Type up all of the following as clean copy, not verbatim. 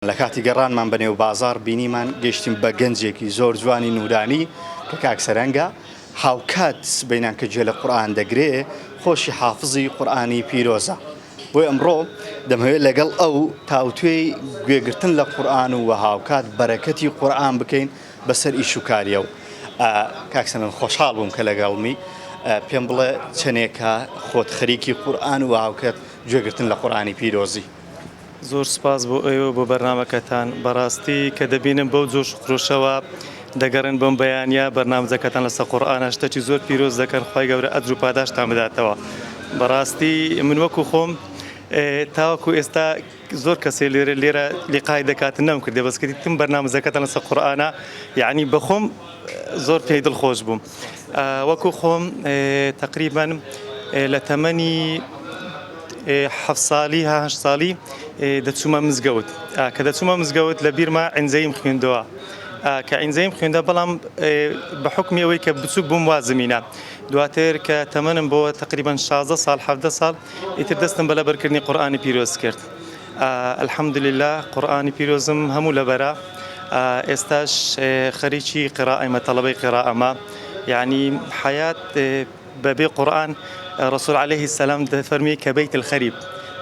لە کاتی گەڕانمان بەنێو بازار بینیمان گەشتیم بە گەنجێکی زۆر جوانی نورانی کە کاکسەرەنگە هاوکات بینان کە جێ لە قورئان دەگرێ خۆشی حافزی قورئانی پیرۆزە. بۆی ئەمڕۆ دەمەوێت لەگەڵ ئەو تاوتوێی گوێگرتن لە قورئان و هاوکات بەرەکەتی قورئان بکەین بەسەر ئیش و کاریە و کاکسەرەنگ خۆشحاڵ بووم کە لەگەڵمی پێم بڵێ چەندێکە خۆت خەریکی قورئان و هاوکات گوێگرتن لە قورئانی پیرۆزی. زۆر سپاس بۆ ئێوە بۆ بەرنامەکەتان بەڕاستی کە دەبینم بەو جۆش خۆشەوە دەگەڕن بەم بەیانە بەرنامەکەتان لەسەر قورئانە شتێکی زۆر پیرۆز دەکەن خی گەورە ئەجر و پاداشتان بداتەوە. بەڕاستی من وەکو خۆم تاوەکو ئێستا زۆر کەسێ لێرە لیقای دەکاتن نەم کردێ بەسکەتم بەرنامەکەتان لەسەر قورئانە یعنی بەخۆم زۆر پێی دڵخۆش بووم. وەکو خۆم تقریبان لە تەمەنی 7 ساڵی 8 ساڵی دەچوومە مزگەوت کە دەچوومە مزگەوت لە بیرما عینزەیم خوێندەوە کە عینزەیم خوێندە بەڵام بە حکمی ئەوەی کە بچووک بووم وازمینە دواتر کە تەمەنم بۆ تقریبان 16 ساڵ 17 ساڵ ئیتر دەستم بە لەبەرکردنی قورئانی پیرۆز کرد. الحەمدولله قورئانی پیرۆزم هەموو لەبەرە ئێستاش خەریکی قیراءەمە تەڵەبەی قیراءەمە یعنی حیات بەبێ قورئان رسول عليه السلام دەفەرمی کە بەیت الخەریب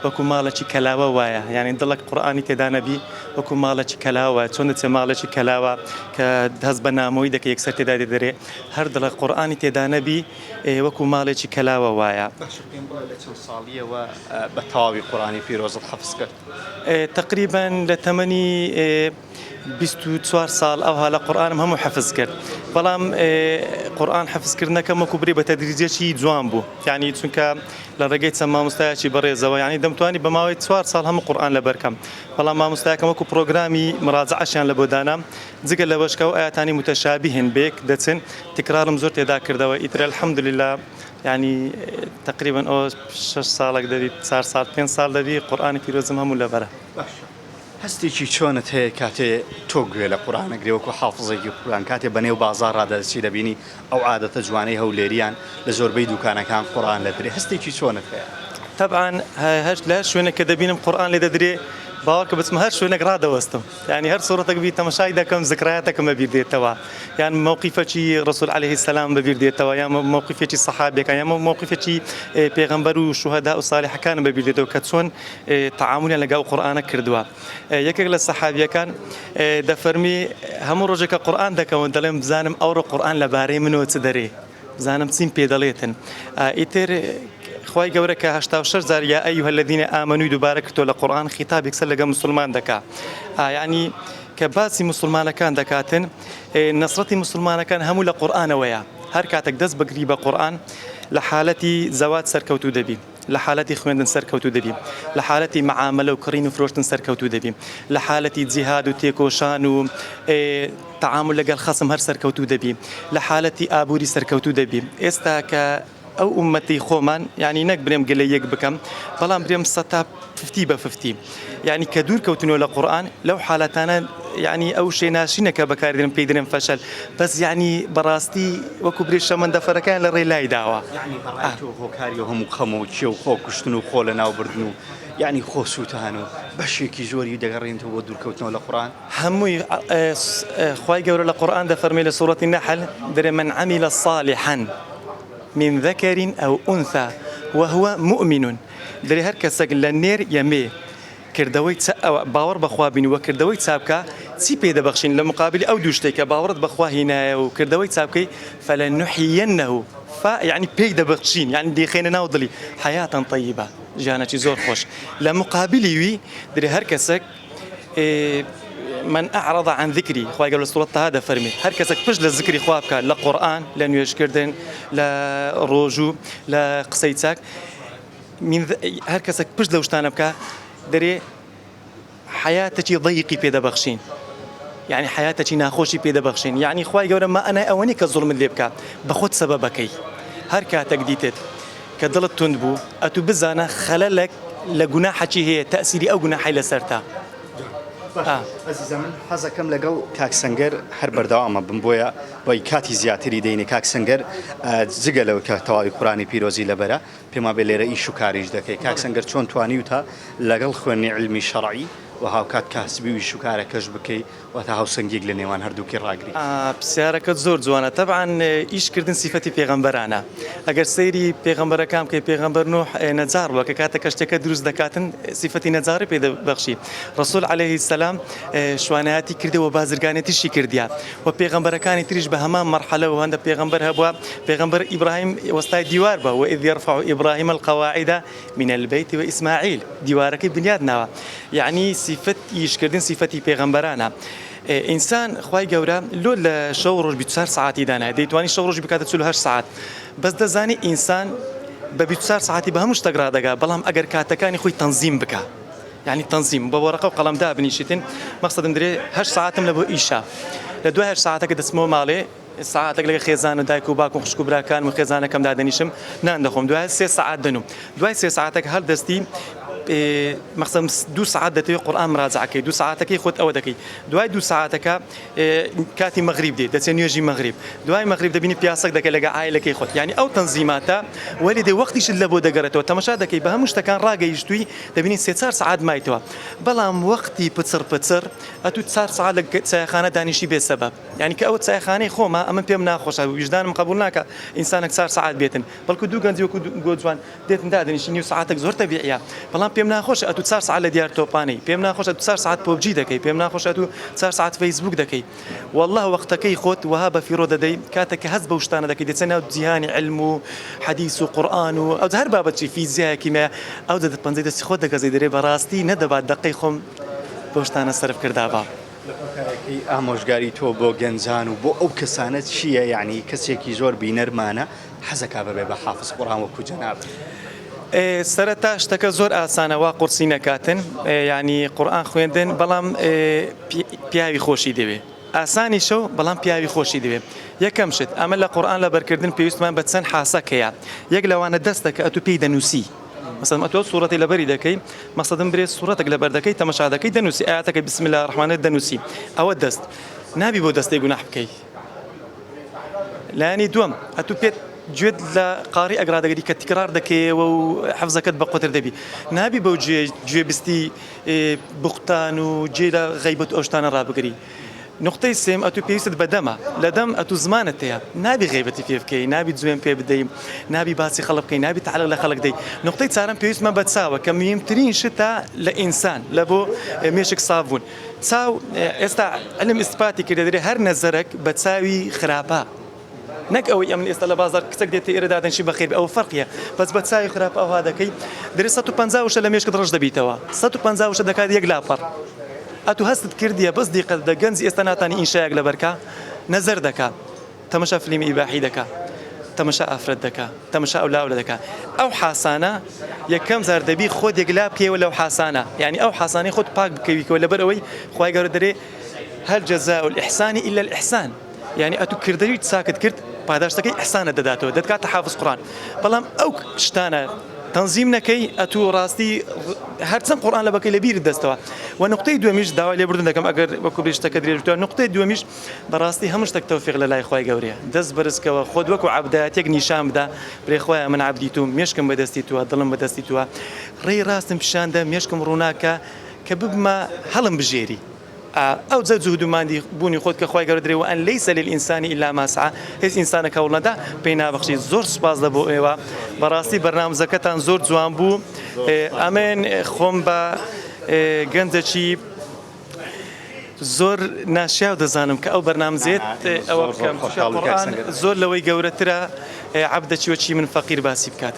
وەکو ماڵێکی کەلاوە وایە یعنی دڵک قورئانی تێدا نەبی وەکو ماڵێکی کەلاوە چۆن دەچێ ماڵێکی کەلاوە کە هەست بە نامۆی دەکە یەکسەر تێدا دەدرێ هەر دڵک قورئانی تێدا نەبی وەکو ماڵێکی کەلاوە وایە. لە چەند ساڵیەوە بە تەواوی قورئانی پیرۆزت حەفز کرد؟ تقریبا لە تەمەنی 24 ساڵ ئەوها لە قورئانم هەموو حەفز کرد بەڵام قورئان حەفزکردنەکەم وەکو بڕی بە تەدریجێکی جوان بوو یعنی چونکە لە ڕێگەی چەند مامۆستایەکی بەڕێزەوە یعنی دەمتوانی بە ماوەی 4 ساڵ هەموو قورئان لەبەرکەم بەڵام مامۆستایەکەم وەکو پرۆگرامی مراجعەشیان لە بۆ دانام جگە لە بەشکە و ئاەتانی متەشابیهن بێک دەچن تکرارم زۆر تێدا کردەوە ئیتر الحەمدولله یعنی تقریبا ئەو 6 ساڵێک دەبی 4 ساڵ 5 ساڵ دەبی قورئانی پیرۆزم هەموو لەبەرە. هەستێکی چۆنت هەیە کاتێ تۆ گوێ لە قورئان ئەگرێ وەکو حافزێکی قورئان کاتێ بەنێو بازار ڕادەچی دەبینی ئەو عادەتە جوانەی هەولێریان لە زۆربەی دوکانەکان قورئان لەدرێ هەستێکی چۆنت هەیە؟ طبعا هەر لە شوێنە کە دەبینم قورئان لێ دەدرێ باوەڕ کە بچمە هەر شوێنێک ڕادەوەستم یعنی هەر سوورەتێک بی تەماشای دەکەم ذکرایاتێکم بەبیر دێتەوە یان موقیفێکی رسول عليه السلام بەبیر دێتەوە یان موقیفێکی سەحابەکان یان موقیفێکی پێغەمبەر و شوهەدا و سالیحەکان بەبیر دێتەوە کە چۆن تەعاملیان لەگەڵ قورئانە کردووە. یەکێک لە سەحابیەکان دەفەرمی هەموو ڕۆژێکە قورئان دەکەون دەڵێم بزانم ئەوڕۆ قورئان لەبارەی منەوە چ دەرێ بزانم چیم پێ دەڵێتن. ئیتر خی گەورە کە 86 جار یا ئەیها الذین ئامنوا دووبارە کردۆ لە قورئان خیتابێک سەر لەگەڵ موسڵمان دەکا یعنی کە باسی موسڵمانەکان دەکاتن نەسرەتی موسڵمانەکان هەموو لە قورئانەوەیە هەر کاتێک دەست بگری بە قورئان لە حالەتی زەواج سەرکەوتوو دەبی لە حالەتی خوێندن سەرکەوتوو دەبی لە حالەتی معاملە و کڕین و فرۆشتن سەرکەوتوو دەبی لە حالەتی جیهاد و تێکۆشان و تعامل لەگەڵ خەسم هەر سەرکەوتوو دەبی لە حالەتی ئابووری سەرکەوتوو دەبی. ئێستا کە ئەو ئومەتی خۆمان یعنی نەک برێم گەلە یەک بکەم بەڵام برێم 50 بە 50 یعنی کە دوور کەوتنەوە لە قورئان لەو حالەتانە یعنی ئەو شێناشینەکە بەکاردێنم پێی دەرێن فەشەل بەس یعنی بەڕاستی وەکو برێ شەمەندەفەرەکان لە ڕێی لای داوە یعنی بەڕاستی هۆکاری هەموو خەمۆکی و خۆ کوشتن و خۆ لە ناوبردن و یعنی خۆ سووتان و بەشێکی زۆری دەگەڕێنەوە بۆ دوورکەوتنەوە لە قورئان هەمووی خی گەورە لە قورئان دەفەرمێ لە سوورەتی نەحل دەرێ من عمل صالحا من ذكر أو أنثى وهو مؤمن دەرێ هەر کەسێک لە نێر یەمێ کردەوەی باوەڕ بەخوا بین و کردەوەی چاپکە چی پێ دەبەخشین لە مقابلی ئەو دوو شتێکە باوەڕت بەخوا هینایە و کردەوەی چاپکەی فلنحيينه يعني پێی دەبەخشین یعنی دێخێنە ناو دڵی حیاتان طیبە ژیانێکی زۆر خۆش. لە مقابلی وی دەرێ هەر کەسێک من أعرض عن ذكري خواهي قبل السورة هذا فرمي هر كسك بج للذكري خوابك لقرآن لنيوش كردن لروجو لقصيتك من هر كسك بج لوشتانبك دري حياتك ضيقي بيدا بخشين يعني حياتك ناخوشي بيدا بخشين يعني خواهي قبل ما أنا أواني كالظلم اللي بك بخد سببكي هر كاتك ديتت كدلت تندبو أتو بزانا خلالك لجناحتي هي تأثيري أو جناحي لسرتها. عزیزە من حەزەکەم لەگەڵ کاکسەنگەر هەر بەردەوامە بم بۆیە بۆی کاتی زیاتری دەینێ کاکسەنگەر جگە لەوە کە تەواوی قورئانی پیرۆزی لەبەرە پێما بێ لێرە ئیش و کاریش دەکەی کاکسەنگەر چۆن توانیوتە لەگەڵ خوێندنی علمی شەرعی و هاوکات کاسبی ویش و کارەکەش بکەی و تا هاوسەنگێک لە نێوان هەردووکی ڕاگری. پرسیارەکەت زۆر جوانە. طبعاً ئیشکردن سیفەتی پێغەمبەرانە. ئەگەر سەیری پێغەمبەرەکان بکەی پێغەمبەر نوح نەجار بووە کە کاتێک شتێکە دروست دەکاتن سیفەتی نەجاری پێدەبەخشی. ڕسوول عەلەیهی السەلام شوانەیەتی کردەوە بازرگانێتیشی کردیا و پێغەمبەرەکانی تریش بە هەمان مەرحەلە و هەندە پێغەمبەر هەبووە. پێغەمبەر ئیبراهیم وەستای دیوار بووە وإذ يرفع إبراهيم القواعد من البيت وإسماعيل دیوارەکەی بنیاد ناوە. یعنی سیفەت ئیشکردن سیفەتی پێغەمبەرانە. ئینسان خوای گەورە لۆ لە شەو ڕۆژ 24 ساعتی دانایە دەیتوانی شەو ڕۆژ بکاتە 48 ساعت بەس دەزانی ئینسان بە 24 ساعتی بە هەموو شتێک ڕادەگا بەڵام ئەگەر کاتەکانی خۆی تەنزیم بکە یعنی تەنزیم بە وەرەقە و قەڵەمدا بنیشیتن مەقسەدم درێ 8 ساعتم لە بۆ ئیشا لە دوای 8 ساعتەکە دەچمەوە ماڵێ ساعتێک لەگە خێزان و دایک و باک و خوشک و براکانم و خێزانەکەم دادەنیشم نان دەخۆم دوای 3 ساعت دەنوم دوای 3 ساعتێک هەر دەستی مەخسەم 2 ساعت دەتەوێت قورئان مراجعەکەی 2 ساعتەکەی خۆت ئەوە دەکەی دوای 2 ساعتەکە کاتی مەغریب دێت دەچێت نوێژی مەغریب دوای مەغریب دەبینی پیاسەک دەکەی لەگە ئایلەکەی خۆت یعنی ئەو تەنزیماتە وەلی دێ وەختیشت لە بۆ دەگەڕێتەوە تەماشا دەکەی بە هەموو شتەکان ڕاگەیشتووی دەبینی 3-4 ساعت مایتەوە بەڵام وەختی پچر ئەتوو 4 ساعت لە چایخانە دانیشی بێ سەبەب یعنی کە ئەوە چایخانەی خۆمە ئەمە پێم ناخۆشە وجدانم قبول ناکە ئینسانێک 4 ساعت بێتن بەڵکو دوو گەنجی وەکو گۆجوان دێتن دادەنیشی نیو ساعتێک زۆر تەبیعیە بەڵام پێم ناخۆشە ئەتوو 4 ساعت لە دیار تۆپانەی پێم ناخۆشە 4 ساعت پۆبجی دەکەی پێم ناخۆشە تو 4 ساعت فەیسبوک دەکەی والله وەختەکەی خۆت وها بە فیرۆ دەدەی کاتێک کە هەست بەو شتانە دەکەی دەچێت ناو جیهانی علم و حەدیث و قورئان و ئەو هەر بابەتی فیزیای کیمیا ئەو دەدە پەنجەی دەستی خۆت دەگەزی دەرێ بەڕاستی نەدەبات دقەی خۆم بەو شتانە سەرف کردابا ئامۆژگاری تۆ بۆ گەنجان و بۆ ئەو کەسانە چییە یعنی کەسێکی زۆر بینەرمانە حەزەکا بەبێ بە حافظ قورئان وەکو جەناب سەرەتا شتەکە زۆر ئاسانەوە قورسی نەکاتن ینی قورئان خوێندن بەڵام پیاوی خۆشی دەوێ ئاسانی شەو بەڵام پیاوی خۆشی دەوێ یەکەم شت ئەمە لە قورئان لە بەرکردن پێویستمان بە چەند حاسەکەیە یەک لەوانە دەستەکە ئەتوو پێی دەنووسی مثلا ئەتۆ سوورەتی لەبەری دەکەی مەقسەدم برێ سوورەتێک لەبەر دەکەی تەماشا دەکەی دەنووسی ئاەتەکەی بسم الله الرحمن دەنووسی ئەوە دەست نابی بۆ دەستەی گوناح بکەی لایەنی دووەم ئەتوو پێت گوێت لە قاری ئەگرادەگەری کە تکرار دەکەیەوە و حەفزەکەت بە قوتر دەبی نابی بەو گوێبستی بوختان و جێ لە غەیبەت ئەو شتانە ڕابگری نقطەی سێم ئەتوو پێویستت بەدەمە لە دەم ئەتوو زمانت هەیە نابی غیبەتی پێ بکەی نابی جوێن پێ بدەی نابی باسی خەڵک بکەی نابی تعلیق لە خەڵک دەی نقطەی چارەم پێویستمە بە چاوە کە مهمترین شتە لە ئینسان لە بۆ مێشک ساف بوون چاو ئێستا علم ئیسپاتی کردە دەرێ هەر نەزەرێک بە چاوی خراپە نەک ئەوەی ئەمن ئێستا لە بازار کچێک دێتە ئێرە دادەنشی بەخێر ئەوە فەرقیە بەس بە چاوی خراپ ئەوها دەکەی دەرێ 150 وشە لە مێشکت ڕەش دەبیتەوە 150 وشە دەکات یەک لاپەڕ ئەتوو هەستت کردیە بەس دیقەت دە گەنجی ئێستا ناتانی ئینشایەک لەبەرکە نەزەر دەکات تەماشا فیلمی ئیباحی دەکات تەماشا ئافرەت دەکات تەماشا ئەو لاولە دەکات ئەو حاسانە یەکەم زار دەبی خۆت یەکلا بکەیەوە لەو حاسانە یعنی ئەو حاسانەی خۆت پاک بکەویتەوە لەبەر ئەوەی خوای گەورە دەرێ هەل جەزاء الإحسان إلا الإحسان یعنی ئەتوو کردەوی ساکت کرد پاداشتەکەی ئەحسانە دەداتەوە دەتکاتە حافظ قورئان بەڵام ئەو شتانە تەنزیم نەکەی ئەتوو ڕاستی هەرچەند قورئان لە بەکەی لە بیرت دەستەوە و نقطەی دووەمیش داوای لێبوردن دەکەم ئەگەر وەکو بێشتەکە درێژتەوە نقطەی دووەمیش بەڕاستی هەموو شتێک تەوفیق لە لای خوای گەورەیە دەست بەرزکەوە خۆت وەکو عەبدایەتێک نیشان بدە بڵێ خوایە من عەبدی توم مێشکم بەدەستی تووە دڵم بەدەستی تووە ڕێی ڕاستم پیشاندە مێشکم ڕووناکە کە ببمە هەڵم بژێری ئەو جە جوهدوماندی بوونی خۆت کە خوای گەورە درێوە ئەن لەیسە للئینسانی ئیلا ما سعى هیچ ئینسانێک هەوڵ نەدا پێی نابەخشی زۆر سوپاس دە بۆ ئێوە بەڕاستی بەرنامەکەتان زۆر جوان بوو ئەمێن خۆم بە گەنجێکی زۆر ناشیاو دەزانم کە ئەو بەرنامزێت ئەوە بکەم قورئان زۆر لەوەی گەورەترە عەبدە چی وەچی من فەقیر باسی بکات